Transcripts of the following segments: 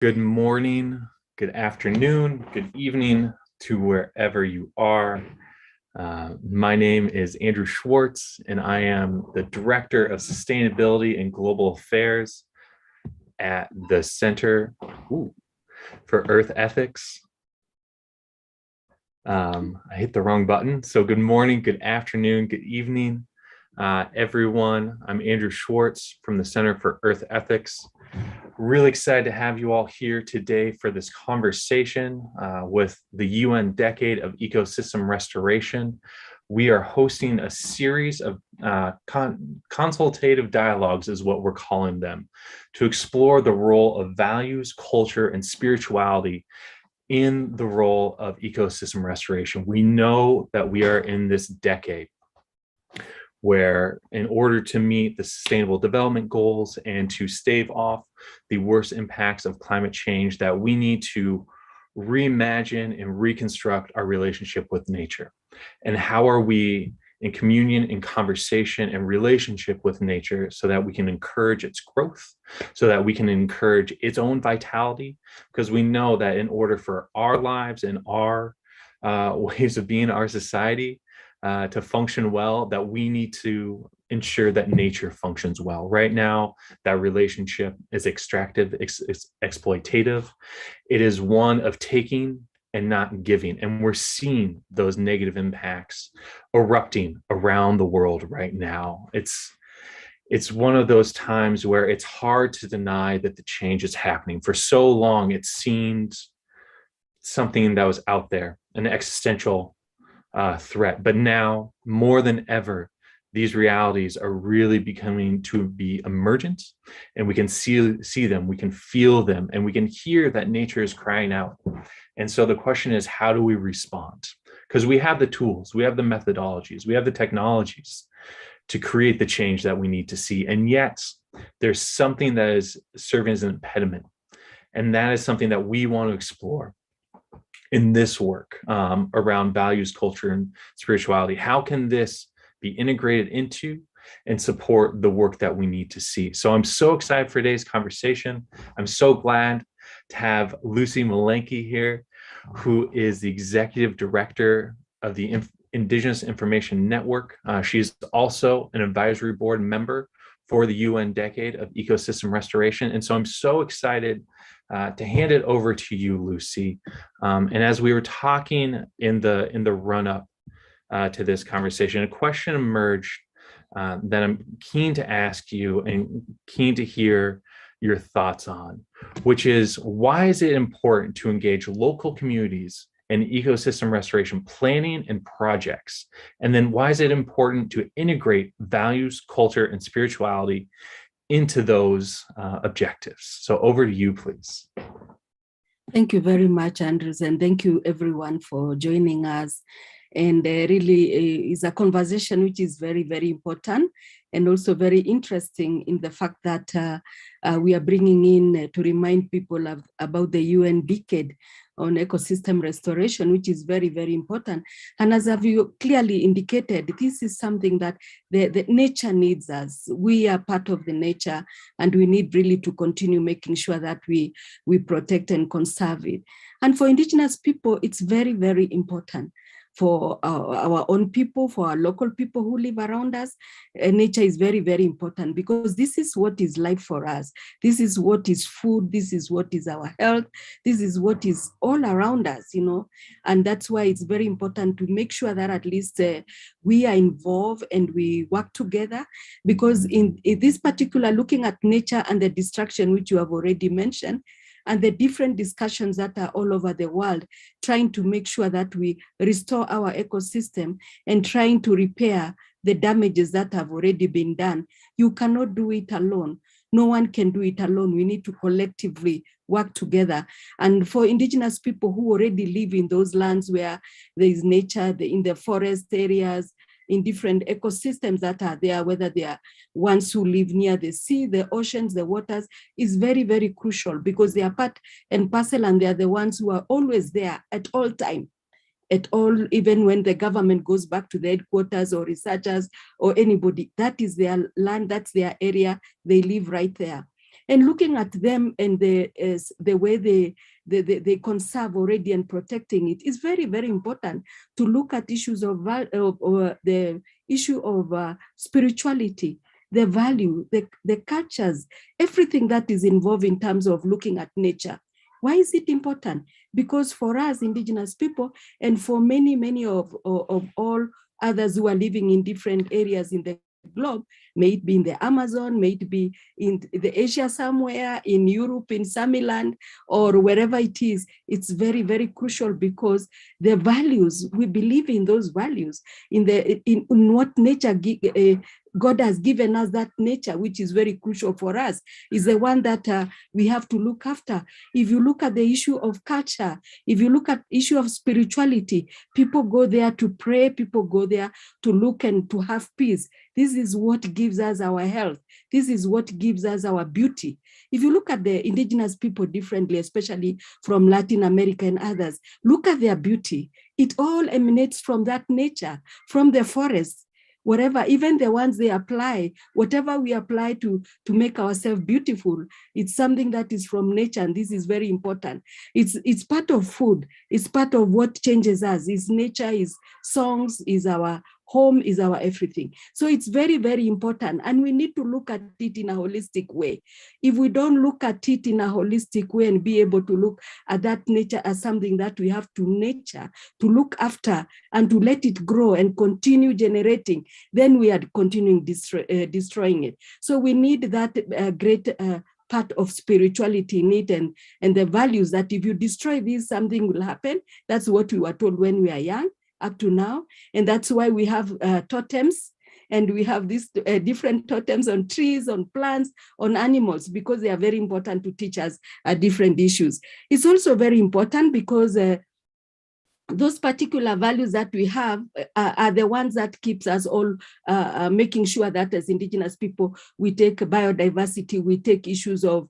Good morning, good afternoon, good evening to wherever you are. My name is Andrew Schwartz, and I am the Director of Sustainability and Global Affairs at the Center for Earth Ethics. I hit the wrong button. So good morning, good afternoon, good evening, everyone. I'm Andrew Schwartz from the Center for Earth Ethics. Really excited to have you all here today for this conversation with the UN Decade of Ecosystem Restoration. We are hosting a series of consultative dialogues, is what we're calling them, to explore the role of values, culture, and spirituality in the role of ecosystem restoration. We know that we are in this decade where, in order to meet the Sustainable Development Goals and to stave off the worst impacts of climate change, that we need to reimagine and reconstruct our relationship with nature. And how are we in communion, in conversation, and relationship with nature so that we can encourage its growth, so that we can encourage its own vitality? Because we know that in order for our lives and our ways of being, our society, to function well, that we need to ensure that nature functions well. Right now, that relationship is extractive, it's exploitative. It is one of taking and not giving. And we're seeing those negative impacts erupting around the world right now. It's one of those times where it's hard to deny that the change is happening. For so long, it seemed something that was out there, an existential threat. But now, more than ever, these realities are really becoming to be emergent, and we can see them, we can feel them, and we can hear that nature is crying out. And so the question is, how do we respond? Because we have the tools, we have the methodologies, we have the technologies to create the change that we need to see. And yet there's something that is serving as an impediment. And that is something that we want to explore in this work around values, culture, and spirituality. How can this be integrated into and support the work that we need to see? So I'm so excited for today's conversation. I'm so glad to have Lucy Mulenkei here, who is the Executive Director of the Indigenous Information Network. She's also an advisory board member for the UN Decade of Ecosystem Restoration. And so I'm so excited to hand it over to you, Lucy. And as we were talking in the run-up to this conversation, a question emerged that I'm keen to ask you and keen to hear your thoughts on, which is, why is it important to engage local communities in ecosystem restoration planning and projects? And then why is it important to integrate values, culture, and spirituality into those objectives? So over to you, please. Thank you very much, Andrews, and thank you everyone for joining us. And really is a conversation which is very, very important and also very interesting in the fact that we are bringing in to remind people about the UN Decade on ecosystem restoration, which is very, very important. And as you clearly indicated, this is something that the nature needs us. We are part of the nature, and we need really to continue making sure that we protect and conserve it. And for Indigenous people, it's very, very important. For our own people, for our local people who live around us, nature is very, very important, because this is what is life for us. This is what is food. This is what is our health. This is what is all around us, and that's why it's very important to make sure that at least we are involved and we work together, because in this particular, looking at nature and the destruction, which you have already mentioned, and the different discussions that are all over the world, trying to make sure that we restore our ecosystem and trying to repair the damages that have already been done. You cannot do it alone. No one can do it alone. We need to collectively work together. And for Indigenous people who already live in those lands where there is nature, in the forest areas, in different ecosystems that are there, whether they are ones who live near the sea, the oceans, the waters, is very, very crucial, because they are part and parcel, and they are the ones who are always there at all time. At all, even when the government goes back to the headquarters or researchers or anybody, that is their land, that's their area, they live right there. and looking at them and the way they conserve already and protecting it is very, very important to look at issues of the issue of spirituality, the value, the cultures, everything that is involved in terms of looking at nature. Why is it important? Because for us, Indigenous people, and for many, many of all others who are living in different areas in the globe, may it be in the Amazon, may it be in the Asia somewhere, in Europe, in Samiland, or wherever it is, it's very, very crucial because the values, we believe in those values, in what nature God has given us, that nature, which is very crucial for us, is the one that we have to look after. If you look at the issue of culture, if you look at issue of spirituality, people go there to pray, people go there to look and to have peace. This is what gives us our health. This is what gives us our beauty. If you look at the Indigenous people differently, especially from Latin America and others, look at their beauty. It all emanates from that nature, from the forests. Whatever, even the ones they apply, whatever we apply to make ourselves beautiful, it's something that is from nature, and this is very important. It's part of food. It's part of what changes us. Is nature, is songs, is our home, is our everything. So it's very, very important, and we need to look at it in a holistic way. If we don't look at it in a holistic way and be able to look at that nature as something that we have to nature, to look after and to let it grow and continue generating, then we are continuing destroying it. So we need that great part of spirituality in it, and the values that if you destroy this, something will happen. That's what we were told when we are young, up to now. And that's why we have totems, and we have these different totems on trees, on plants, on animals, because they are very important to teach us different issues. It's also very important because those particular values that we have are the ones that keeps us all making sure that as Indigenous people, we take biodiversity, we take issues of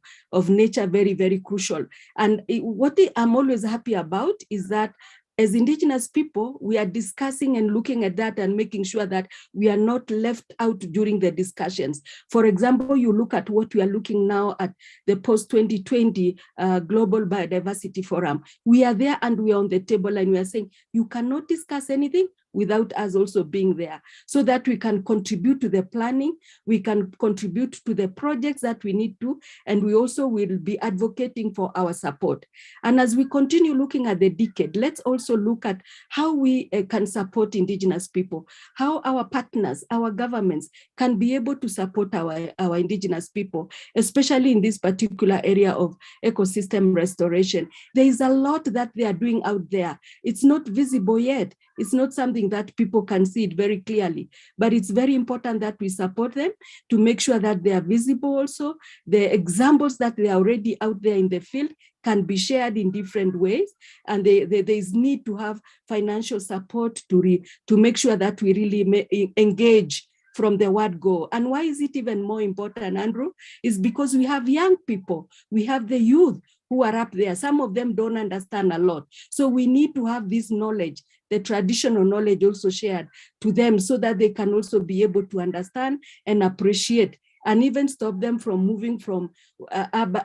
nature very, very crucial. And what I'm always happy about is that as Indigenous people, we are discussing and looking at that and making sure that we are not left out during the discussions. For example, you look at what we are looking now at the post-2020 Global Biodiversity Forum. We are there and we are on the table and we are saying, you cannot discuss anything without us also being there, so that we can contribute to the planning, we can contribute to the projects that we need to, and we also will be advocating for our support. And as we continue looking at the decade, let's also look at how we can support Indigenous people, how our partners, our governments can be able to support our Indigenous people, especially in this particular area of ecosystem restoration. There is a lot that they are doing out there. It's not visible yet. It's not something that people can see it very clearly, but it's very important that we support them to make sure that they are visible also. The examples that they are already out there in the field can be shared in different ways, and there is need to have financial support to make sure that we really engage from the word go. And why is it even more important, Andrew? Is because we have young people, we have the youth who are up there. Some of them don't understand a lot. So we need to have this knowledge, the traditional knowledge also shared to them, so that they can also be able to understand and appreciate, and even stop them from moving from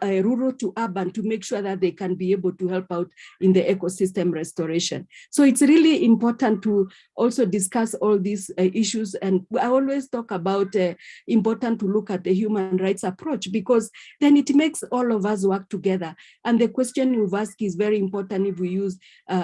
rural to urban, to make sure that they can be able to help out in the ecosystem restoration. So it's really important to also discuss all these issues. And I always talk about important to look at the human rights approach, because then it makes all of us work together. And the question you've asked is very important. If we use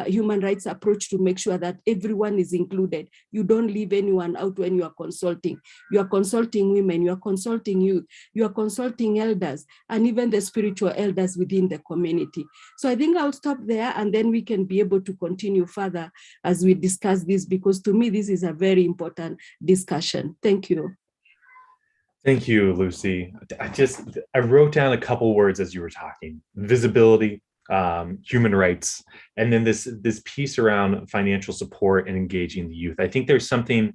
human rights approach to make sure that everyone is included, you don't leave anyone out when you are consulting. You are consulting women, you are consulting youth, you are consulting elders, and even the spiritual elders within the community. So I think I'll stop there, and then we can be able to continue further as we discuss this, because to me, this is a very important discussion. Thank you. Thank you, Lucy. I wrote down a couple words as you were talking: visibility, human rights, and then this piece around financial support and engaging the youth. I think there's something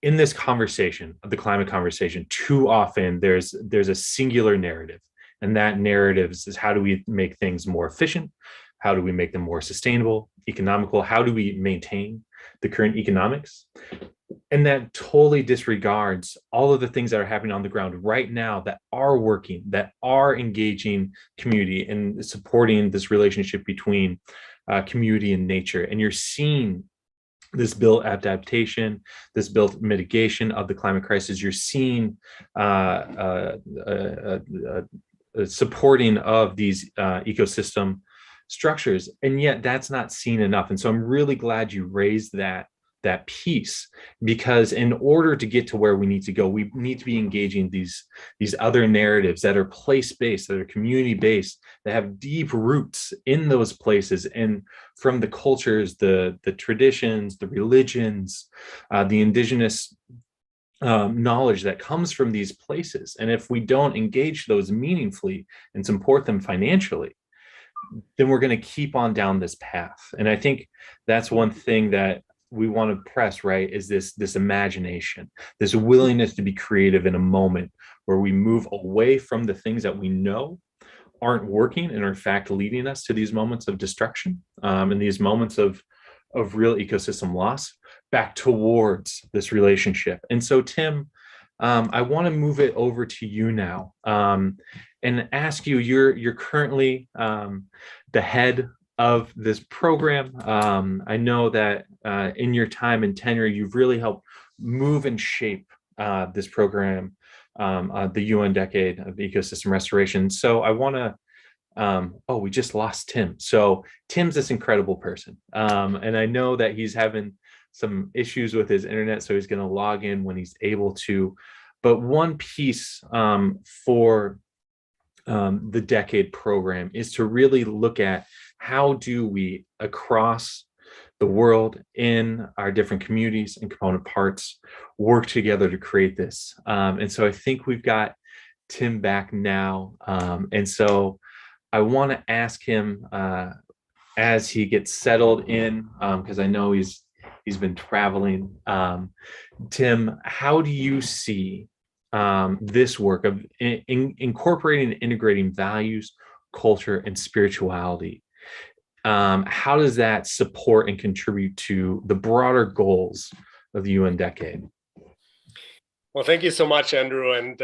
in this conversation, the climate conversation, too often there's a singular narrative, and that narrative is how do we make things more efficient? How do we make them more sustainable, economical? How do we maintain? the current economics. And that totally disregards all of the things that are happening on the ground right now that are working, that are engaging community and supporting this relationship between community and nature. And you're seeing this built adaptation, this built mitigation of the climate crisis. You're seeing supporting of these ecosystem structures, and yet that's not seen enough. And so I'm really glad you raised that piece, because in order to get to where we need to go, we need to be engaging these other narratives that are place-based, that are community-based, that have deep roots in those places, and from the cultures, the traditions, the religions, the indigenous knowledge that comes from these places. And if we don't engage those meaningfully and support them financially, then we're going to keep on down this path. And I think that's one thing that we want to press, right, is this imagination, this willingness to be creative in a moment where we move away from the things that we know aren't working and are in fact leading us to these moments of destruction, and these moments of real ecosystem loss, back towards this relationship. And so, Tim, I want to move it over to you now, and ask you, you're currently the head of this program. I know that in your time and tenure, you've really helped move and shape this program, the UN Decade of Ecosystem Restoration. So I want to, oh, we just lost Tim. So Tim's this incredible person. And I know that he's having some issues with his internet, so he's going to log in when he's able to. But one piece for the Decade program is to really look at how do we, across the world, in our different communities and component parts, work together to create this. And so I think we've got Tim back now. And so I want to ask him, as he gets settled in, because I know he's been traveling. Tim, how do you see this work of incorporating and integrating values, culture, and spirituality? How does that support and contribute to the broader goals of the UN Decade? Well, thank you so much, Andrew, and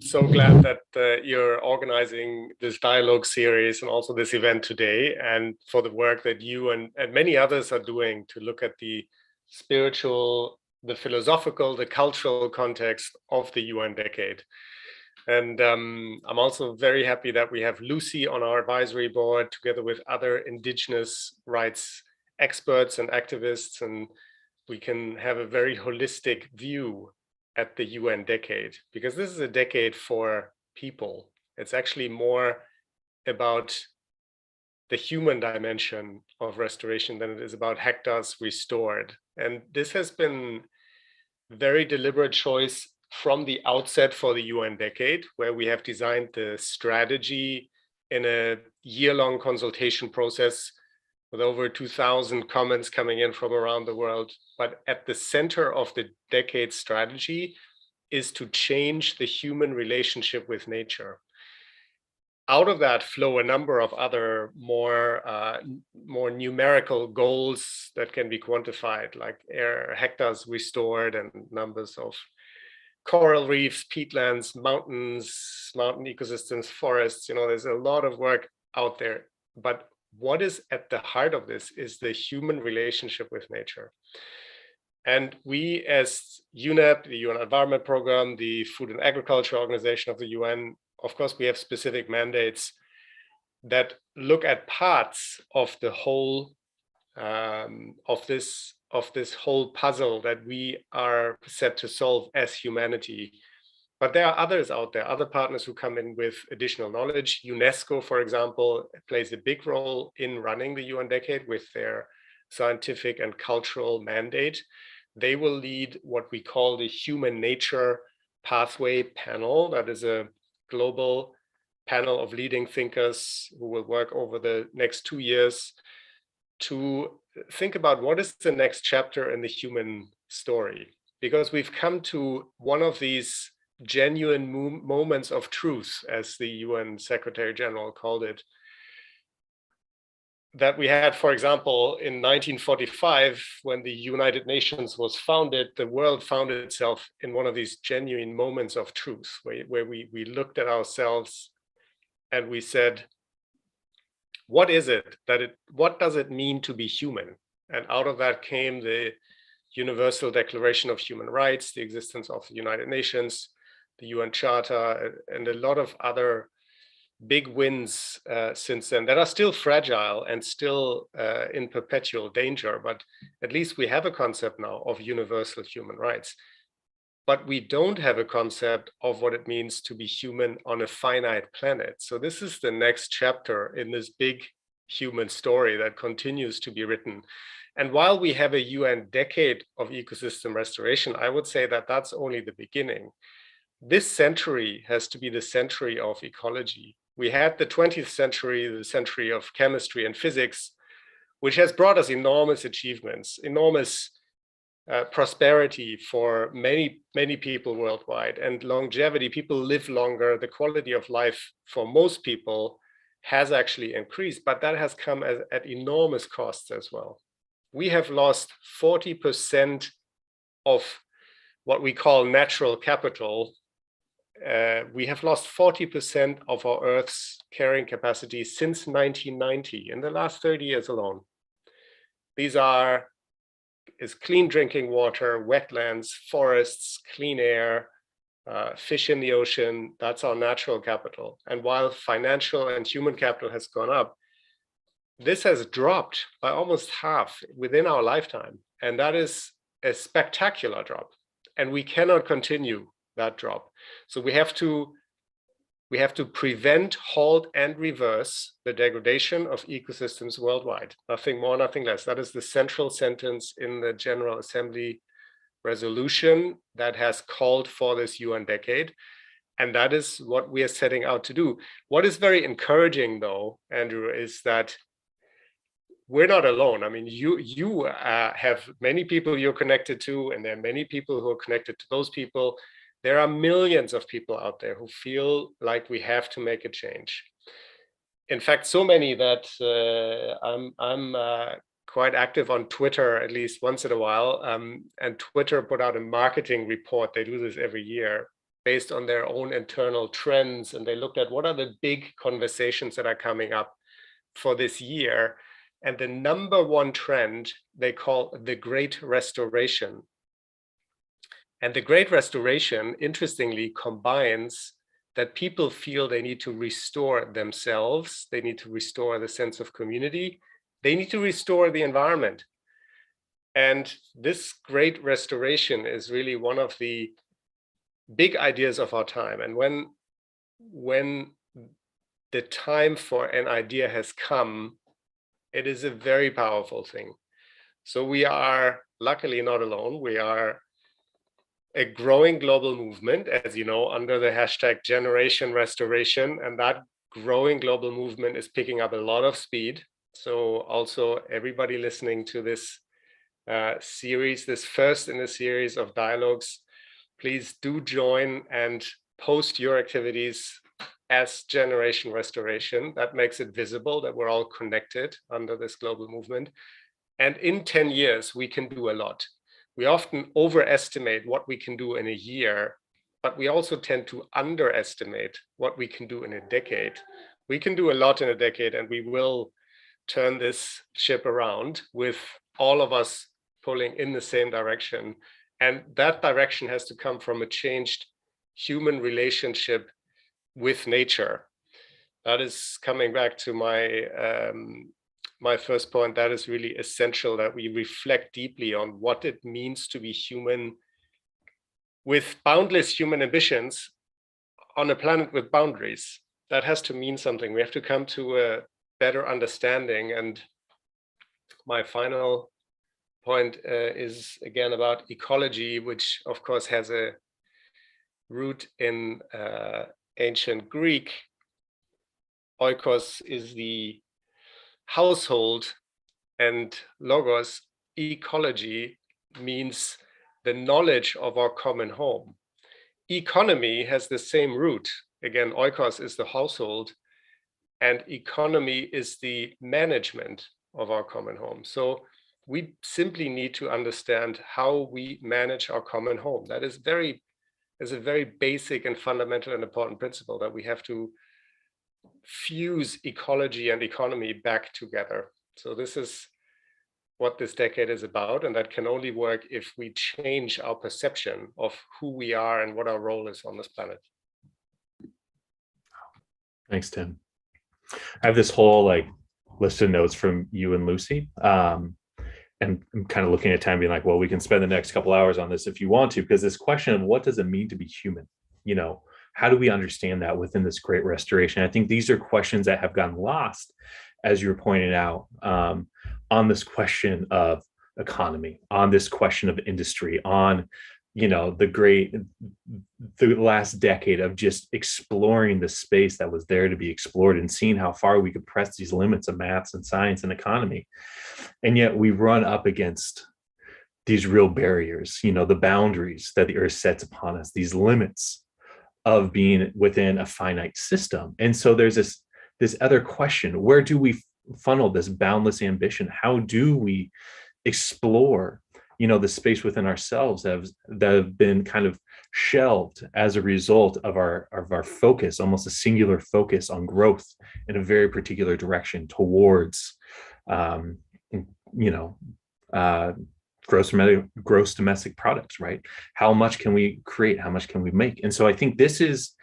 so glad that you're organizing this dialogue series and also this event today, and for the work that you and many others are doing to look at the spiritual, the philosophical, the cultural context of the UN Decade. And I'm also very happy that we have Lucy on our advisory board, together with other Indigenous rights experts and activists, and we can have a very holistic view at the UN Decade, because this is a decade for people. It's actually more about the human dimension of restoration than it is about hectares restored. And this has been a very deliberate choice from the outset for the UN Decade, where we have designed the strategy in a year-long consultation process with over 2,000 comments coming in from around the world. But at the center of the decade strategy is to change the human relationship with nature. Out of that flow a number of other more numerical goals that can be quantified, like hectares restored and numbers of coral reefs, peatlands, mountains, mountain ecosystems, forests. You know, there's a lot of work out there. But what is at the heart of this is the human relationship with nature. And we, as UNEP, the UN Environment Program, the Food and Agriculture Organization of the UN, of course, we have specific mandates that look at parts of the whole of this whole puzzle that we are set to solve as humanity. But there are others out there, other partners who come in with additional knowledge. UNESCO, for example, plays a big role in running the UN Decade with their scientific and cultural mandate. They will lead what we call the Human Nature Pathway Panel. That is a global panel of leading thinkers who will work over the next 2 years to think about what is the next chapter in the human story. Because we've come to one of these genuine moments of truth, as the UN Secretary General called it. that we had, for example, in 1945, when the United Nations was founded, the world found itself in one of these genuine moments of truth, where we looked at ourselves and we said, what is it what does it mean to be human? And out of that came the Universal Declaration of Human Rights, the existence of the United Nations, the UN Charter, and a lot of other big wins since then that are still fragile and still in perpetual danger. But at least we have a concept now of universal human rights. But we don't have a concept of what it means to be human on a finite planet. So this is the next chapter in this big human story that continues to be written. And while we have a UN decade of ecosystem restoration, I would say that that's only the beginning. This century has to be the century of ecology. We had the 20th century, the century of chemistry and physics, which has brought us enormous achievements, enormous prosperity for many, many people worldwide, and longevity. People live longer. The quality of life for most people has actually increased, but that has come at enormous costs as well. We have lost 40% of what we call natural capital. We have lost 40% of our Earth's carrying capacity since 1990, in the last 30 years alone. These is clean drinking water, wetlands, forests, clean air, fish in the ocean. That's our natural capital. And while financial and human capital has gone up, this has dropped by almost half within our lifetime. And that is a spectacular drop. And we cannot continue that drop. So we have to prevent, halt, and reverse the degradation of ecosystems worldwide. Nothing more, nothing less. That is the central sentence in the General Assembly resolution that has called for this UN decade. And that is what we are setting out to do. What is very encouraging, though, Andrew, is that we're not alone. I mean, you have many people you're connected to, and there are many people who are connected to those people. There are millions of people out there who feel like we have to make a change. In fact, so many that I'm quite active on Twitter, at least once in a while. And Twitter put out a marketing report. They do this every year based on their own internal trends. And they looked at what are the big conversations that are coming up for this year. And the number one trend they call the Great Restoration. And the Great Restoration, interestingly, combines that people feel they need to restore themselves, they need to restore the sense of community, they need to restore the environment. And this Great Restoration is really one of the big ideas of our time. And when the time for an idea has come, it is a very powerful thing. So we are luckily not alone. We are a growing global movement, as you know, under the hashtag Generation Restoration, and that growing global movement is picking up a lot of speed. So also everybody listening to this series, this first in a series of dialogues, please do join and post your activities as Generation Restoration. That makes it visible that we're all connected under this global movement. And in 10 years, we can do a lot. We often overestimate what we can do in a year, but we also tend to underestimate what we can do in a decade. We can do a lot in a decade, and we will turn this ship around with all of us pulling in the same direction. And that direction has to come from a changed human relationship with nature. That is coming back to my first point. That is really essential, that we reflect deeply on what it means to be human with boundless human ambitions on a planet with boundaries. That has to mean something. We have to come to a better understanding. And my final point is again about ecology, which of course has a root in ancient Greek. Oikos is the household, and logos, ecology, means the knowledge of our common home. Economy has the same root. Again, oikos is the household, and economy is the management of our common home. So we simply need to understand how we manage our common home. That is a very basic and fundamental and important principle, that we have to fuse ecology and economy back together. So this is what this decade is about, and that can only work if we change our perception of who we are and what our role is on this planet. Thanks, Tim. I have this whole list of notes from you and Lucy. And I'm kind of looking at time being like, well, we can spend the next couple hours on this if you want to, because this question of what does it mean to be human? How do we understand that within this great restoration? I think these are questions that have gotten lost, as you were pointing out, on this question of economy, on this question of industry, on the last decade of just exploring the space that was there to be explored and seeing how far we could press these limits of maths and science and economy. And yet we run up against these real barriers, the boundaries that the earth sets upon us, these limits of being within a finite system. And so there's this other question: where do we funnel this boundless ambition? How do we explore the space within ourselves that have been kind of shelved as a result of our focus, almost a singular focus on growth in a very particular direction towards gross domestic products, right? How much can we create? How much can we make? And so I think this is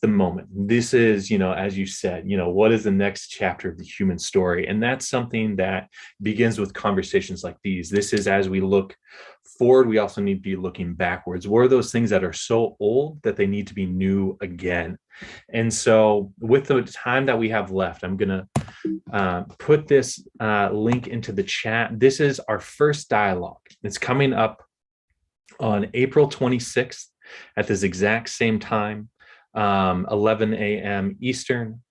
the moment. This is, as you said, what is the next chapter of the human story? And that's something that begins with conversations like these. This is, as we look forward, we also need to be looking backwards. What are those things that are so old that they need to be new again? And so with the time that we have left, I'm going to put this link into the chat. This is our first dialogue. It's coming up on April 26th at this exact same time, 11 a.m. Eastern,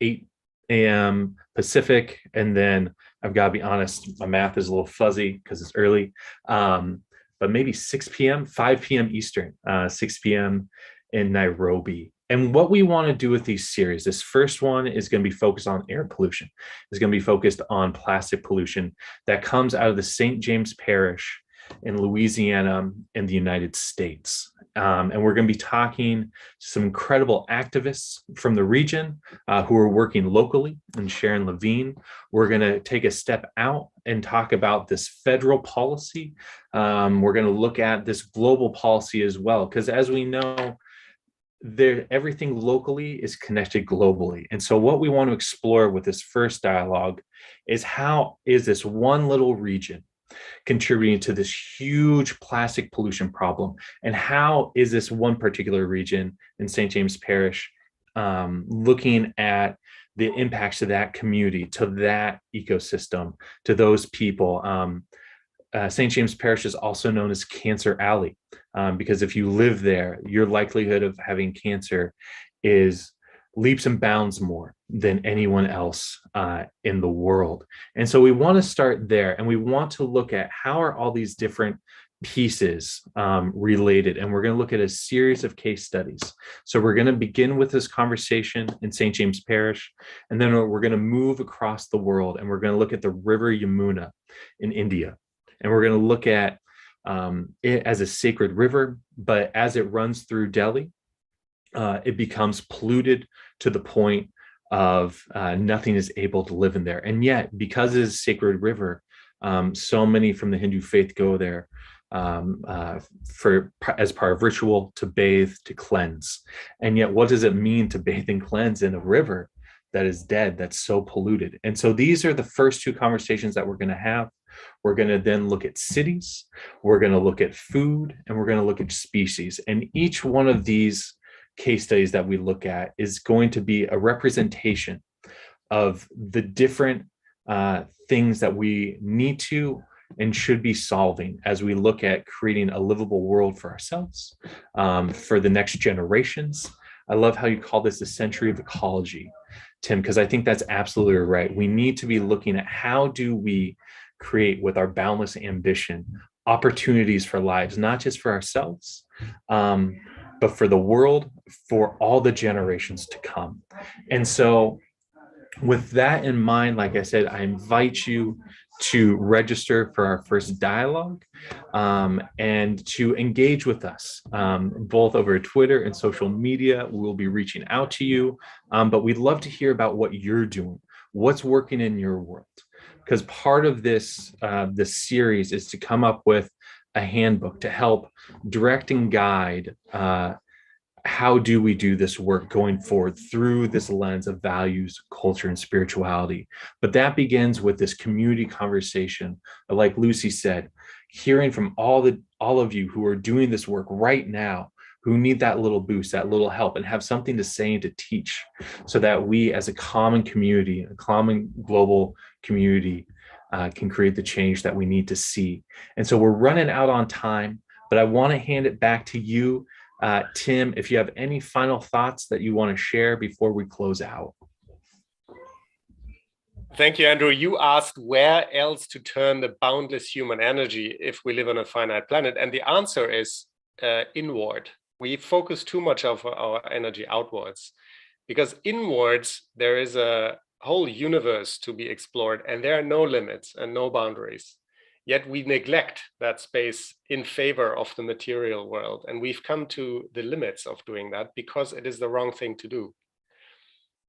8 a.m. Pacific. And then I've got to be honest, my math is a little fuzzy because it's early, but maybe 6 p.m., 5 p.m. Eastern, 6 p.m. in Nairobi. And what we want to do with these series, this first one is going to be focused on air pollution. It's going to be focused on plastic pollution that comes out of the St. James Parish in Louisiana in the United States. And we're going to be talking to some incredible activists from the region who are working locally, and Sharon Levine. We're going to take a step out and talk about this federal policy. We're going to look at this global policy as well, because as we know, everything locally is connected globally. And so what we want to explore with this first dialogue is how is this one little region contributing to this huge plastic pollution problem, and how is this one particular region in St. James Parish looking at the impacts to that community, to that ecosystem, to those people. St. James Parish is also known as Cancer Alley, because if you live there, your likelihood of having cancer is leaps and bounds more than anyone else in the world. And so we want to start there, and we want to look at how are all these different pieces related, and we're going to look at a series of case studies. So we're going to begin with this conversation in St. James Parish, and then we're going to move across the world, and we're going to look at the River Yamuna in India. And we're going to look at it as a sacred river, but as it runs through Delhi, it becomes polluted to the point of nothing is able to live in there. And yet, because it is a sacred river, so many from the Hindu faith go there as part of ritual, to bathe, to cleanse. And yet, what does it mean to bathe and cleanse in a river that is dead, that's so polluted? And so these are the first two conversations that we're going to have. We're going to then look at cities, we're going to look at food, and we're going to look at species. And each one of these case studies that we look at is going to be a representation of the different things that we need to and should be solving as we look at creating a livable world for ourselves, for the next generations. I love how you call this a century of ecology, Tim, because I think that's absolutely right. We need to be looking at how do we create, with our boundless ambition, opportunities for lives, not just for ourselves, but for the world, for all the generations to come. And so with that in mind, like I said, I invite you to register for our first dialogue and to engage with us, both over Twitter and social media. We'll be reaching out to you, but we'd love to hear about what you're doing, what's working in your world. Because part of this series is to come up with a handbook to help direct and guide how do we do this work going forward through this lens of values, culture, and spirituality. But that begins with this community conversation, like Lucy said, hearing from all of you who are doing this work right now, who need that little boost, that little help, and have something to say and to teach, so that we as a common community, a common global community, can create the change that we need to see. And so we're running out on time, but I want to hand it back to you, Tim, if you have any final thoughts that you want to share before we close out. Thank you, Andrew. You asked where else to turn the boundless human energy if we live on a finite planet. And the answer is inward. We focus too much of our energy outwards, because inwards there is a whole universe to be explored, and there are no limits and no boundaries. Yet we neglect that space in favor of the material world. And we've come to the limits of doing that because it is the wrong thing to do.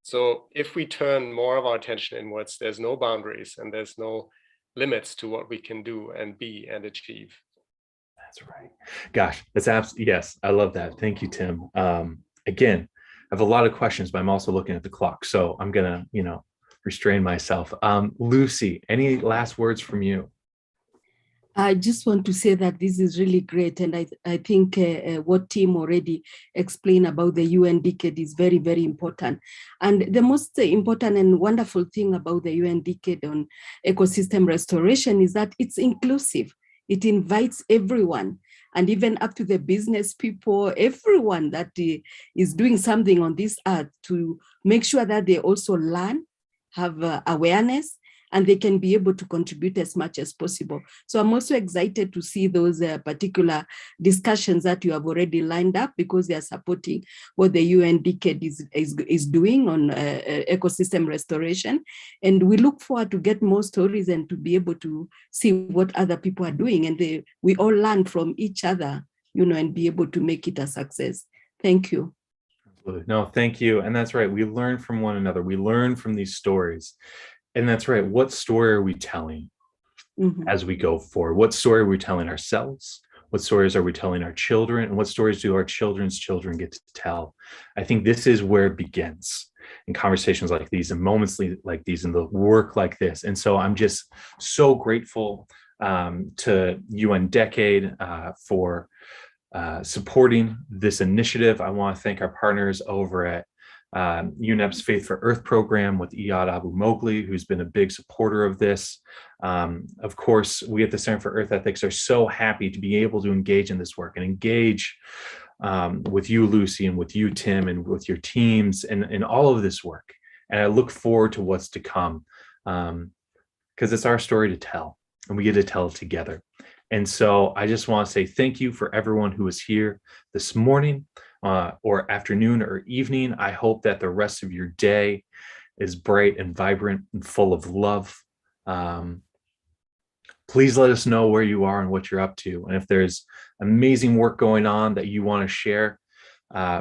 So if we turn more of our attention inwards, there's no boundaries and there's no limits to what we can do and be and achieve. That's right. Gosh, that's absolutely, yes, I love that. Thank you, Tim. Again, I have a lot of questions, but I'm also looking at the clock. So I'm going to, restrain myself. Lucy, any last words from you? I just want to say that this is really great. And I think what Tim already explained about the UN Decade is very, very important. And the most important and wonderful thing about the UN Decade on ecosystem restoration is that it's inclusive. It invites everyone, and even up to the business people, everyone that is doing something on this earth, to make sure that they also learn, have awareness, and they can be able to contribute as much as possible. So I'm also excited to see those particular discussions that you have already lined up, because they are supporting what the UN Decade is doing on ecosystem restoration. And we look forward to get more stories and to be able to see what other people are doing. And we all learn from each other, and be able to make it a success. Thank you. No, thank you. And that's right. We learn from one another. We learn from these stories. And that's right. What story are we telling as we go forward? What story are we telling ourselves? What stories are we telling our children? And what stories do our children's children get to tell? I think this is where it begins, in conversations like these and moments like these and the work like this. And so I'm just so grateful to UN Decade for supporting this initiative. I want to thank our partners over at UNEP's Faith for Earth program with Iyad Abu Mowgli, who's been a big supporter of this. Of course, we at the Center for Earth Ethics are so happy to be able to engage in this work and engage with you, Lucy, and with you, Tim, and with your teams and all of this work. And I look forward to what's to come, because it's our story to tell, and we get to tell it together. And so I just want to say thank you for everyone who was here this morning, or afternoon or evening. I hope that the rest of your day is bright and vibrant and full of love. Please let us know where you are and what you're up to. And if there's amazing work going on that you want to share,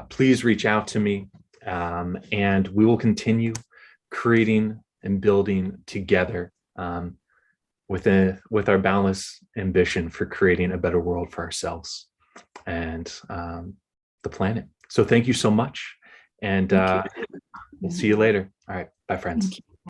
please reach out to me, and we will continue creating and building together with our boundless ambition for creating a better world for ourselves and the planet. So thank you so much, and we'll see you later. All right, bye, friends.